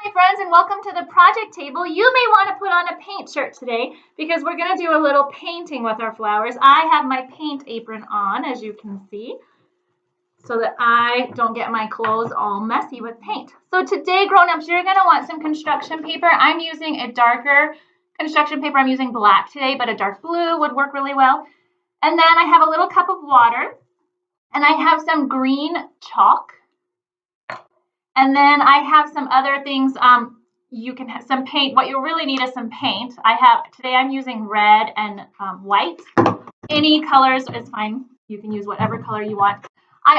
Hi friends, and welcome to the project table. You may want to put on a paint shirt today because we're going to do a little painting with our flowers. I have my paint apron on, as you can see, so that I don't get my clothes all messy with paint. So today, grown-ups, you're going to want some construction paper. I'm using a darker construction paper. I'm using black today, but a dark blue would work really well. And then I have a little cup of water, and I have some green chalk. And then I have some other things. You can have some paint. What you'll really need is some paint. Today I'm using red and white. Any colors is fine. You can use whatever color you want. I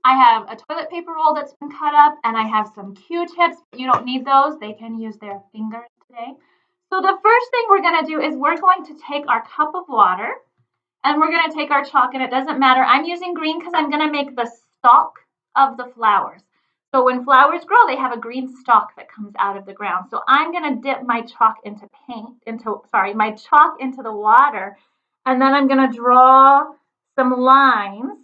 have a toilet paper roll that's been cut up, and I have some Q-tips. You don't need those. They can use their fingers today. So the first thing we're going to do is we're going to take our cup of water, and we're going to take our chalk, and it doesn't matter. I'm using green because I'm going to make the stalk of the flowers. So when flowers grow, they have a green stalk that comes out of the ground. So I'm going to dip my chalk into the water, and then I'm going to draw some lines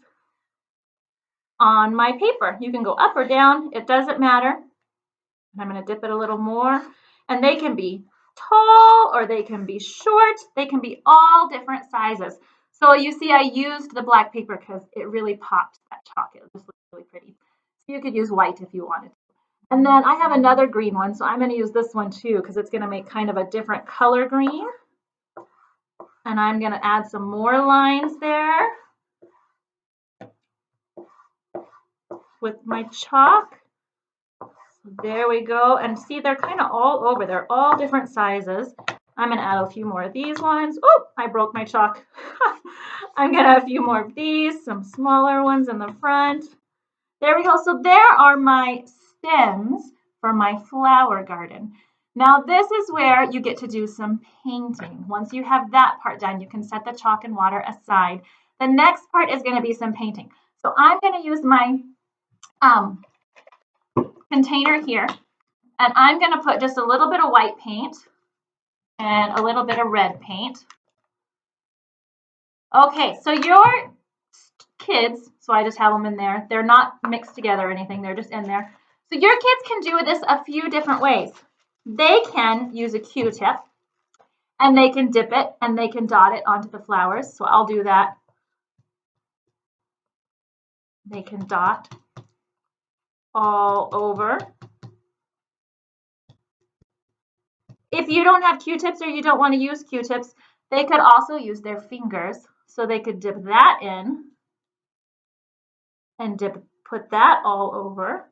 on my paper. You can go up or down, it doesn't matter. And I'm going to dip it a little more, and they can be tall or they can be short. They can be all different sizes. So you see I used the black paper because it really popped that chalk. It just looks really pretty. You could use white if you wanted to. And then I have another green one, so I'm going to use this one too because it's going to make kind of a different color green. And I'm going to add some more lines there with my chalk. So there we go. And see, they're kind of all over. They're all different sizes. I'm going to add a few more of these ones. Oh, I broke my chalk. I'm going to add a few more of these, some smaller ones in the front. There we go. So there are my stems for my flower garden. Now this is where you get to do some painting. Once you have that part done, you can set the chalk and water aside. The next part is going to be some painting. So I'm going to use my container here, and I'm going to put just a little bit of white paint and a little bit of red paint. Okay, so your kids, so I just have them in there. They're not mixed together or anything. They're just in there. So your kids can do this a few different ways. They can use a Q-tip, and they can dip it, and they can dot it onto the flowers. So I'll do that. They can dot all over. If you don't have Q-tips or you don't want to use Q-tips, they could also use their fingers. So they could dip that in and put that all over.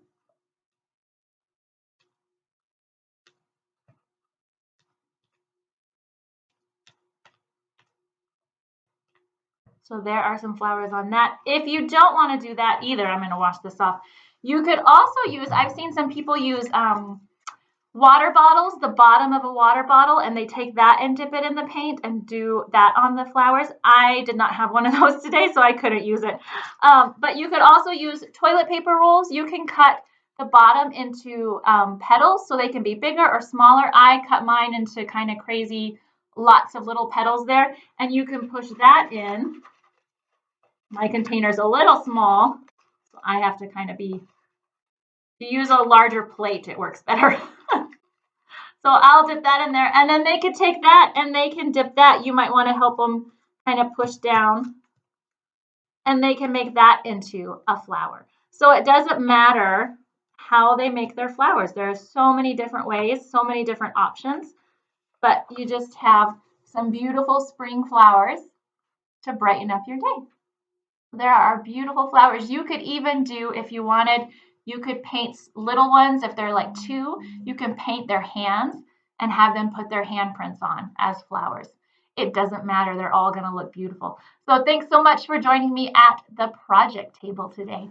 So there are some flowers on that. If you don't want to do that either, I'm going to wash this off. You could also use, I've seen some people use water bottles, the bottom of a water bottle, and they take that and dip it in the paint and do that on the flowers. I did not have one of those today, so I couldn't use it. But you could also use toilet paper rolls. You can cut the bottom into petals so they can be bigger or smaller. I cut mine into kind of crazy, lots of little petals there, and you can push that in. My container's a little small, so I have to kind of to use a larger plate, it works better. So I'll dip that in there, and then they could take that and they can dip that. You might want to help them kind of push down, and they can make that into a flower. So it doesn't matter how they make their flowers. There are so many different ways, so many different options, but you just have some beautiful spring flowers to brighten up your day. There are beautiful flowers. You could even do, if you wanted, you could paint little ones. If they're like 2, you can paint their hands and have them put their handprints on as flowers. It doesn't matter. They're all going to look beautiful. So thanks so much for joining me at the project table today.